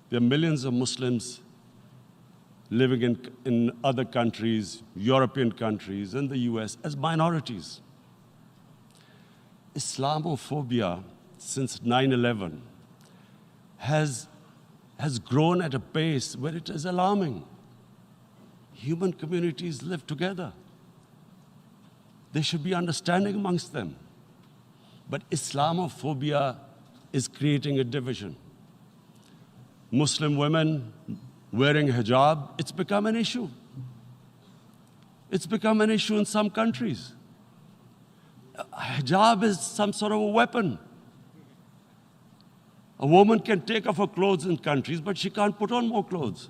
There are millions of Muslims living in other countries, European countries, and the US as minorities. Islamophobia since 9/11 has grown at a pace where it is alarming. Human communities live together. There should be understanding amongst them. But Islamophobia is creating a division. Muslim women wearing hijab, it's become an issue. It's become an issue in some countries. Hijab is some sort of a weapon. A woman can take off her clothes in countries, but she can't put on more clothes.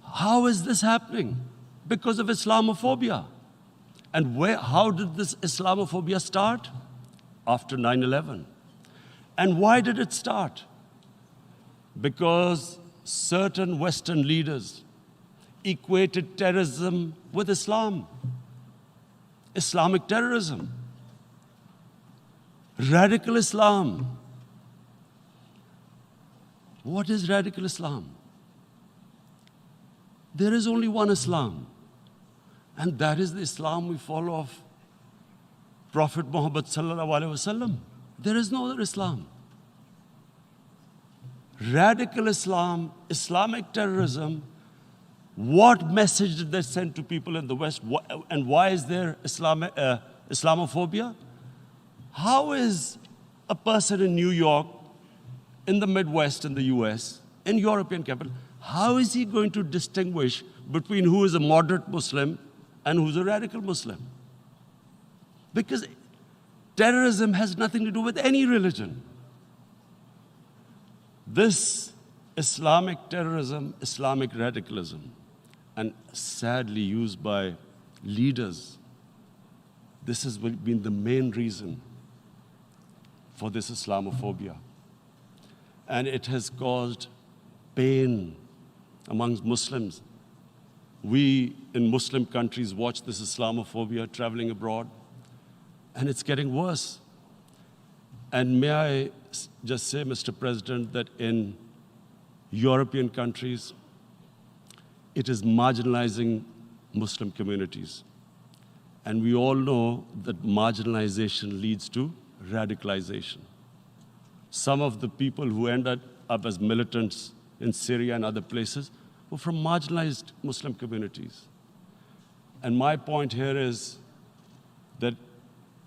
How is this happening? Because of Islamophobia. And how did this Islamophobia start? After 9/11. And why did it start? Because certain Western leaders equated terrorism with Islam. Islamic terrorism. Radical Islam. What is radical Islam? There is only one Islam, and that is the Islam we follow of Prophet Muhammad sallallahu alaihi wasallam. There is no other Islam. Radical Islam, Islamic terrorism, what message did they send to people in the West? And why is there Islamophobia? How is a person in New York, in the Midwest, in the US, in European capital, how is he going to distinguish between who is a moderate Muslim and who's a radical Muslim? Because terrorism has nothing to do with any religion. This Islamic terrorism, Islamic radicalism, and sadly used by leaders, this has been the main reason for this Islamophobia. And it has caused pain amongst Muslims. We in Muslim countries watch this Islamophobia traveling abroad, and it's getting worse. And may I just say, Mr. President, that in European countries, it is marginalizing Muslim communities. And we all know that marginalization leads to radicalization. Some of the people who ended up as militants in Syria and other places were from marginalized Muslim communities. And my point here is that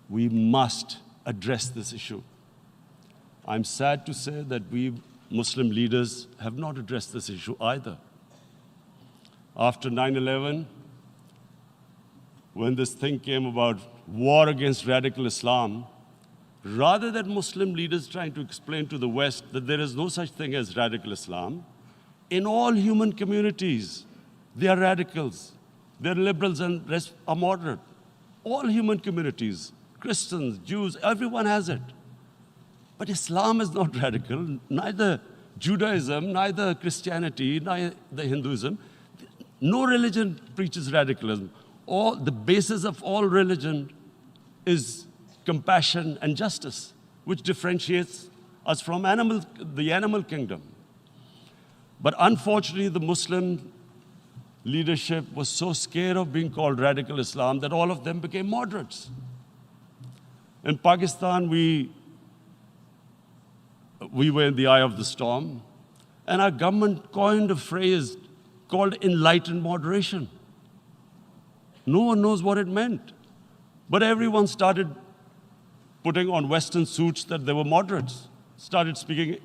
we must address this issue. I'm sad to say that we Muslim leaders have not addressed this issue either. After 9/11, when this thing came about war against radical Islam, rather than Muslim leaders trying to explain to the West that there is no such thing as radical Islam, in all human communities, they are radicals. They're liberals and rest are moderate. All human communities, Christians, Jews, everyone has it. But Islam is not radical, neither Judaism, neither Christianity, neither Hinduism. No religion preaches radicalism. The basis of all religion is compassion and justice, which differentiates us from the animal kingdom. But unfortunately, the Muslim leadership was so scared of being called radical Islam that all of them became moderates. In Pakistan, we were in the eye of the storm, and our government coined a phrase called enlightened moderation. No one knows what it meant, but everyone started putting on Western suits that they were moderates, started speaking.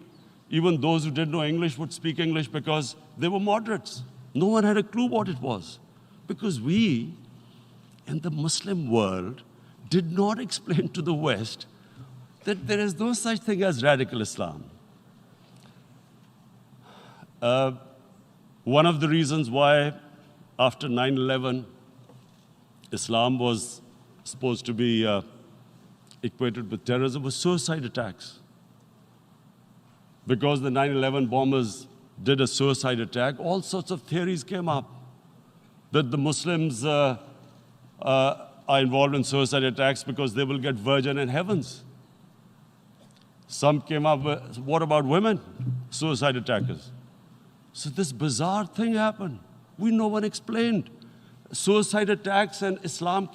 Even those who didn't know English would speak English because they were moderates. No one had a clue what it was, because we, in the Muslim world, did not explain to the West that there is no such thing as radical Islam. One of the reasons why, after 9/11, Islam was supposed to be equated with terrorism was suicide attacks. Because the 9/11 bombers did a suicide attack, all sorts of theories came up that the Muslims are involved in suicide attacks because they will get virgin in heavens. Some came up with, what about women? suicide attackers. So this bizarre thing happened. No one explained. Suicide attacks and Islam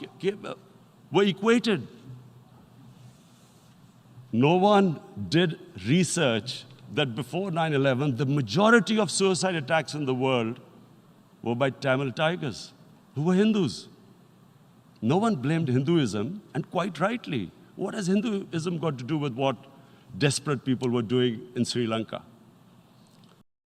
were equated. No one did research that before 9/11, the majority of suicide attacks in the world were by Tamil Tigers, who were Hindus. No one blamed Hinduism, and quite rightly. What has Hinduism got to do with what desperate people were doing in Sri Lanka?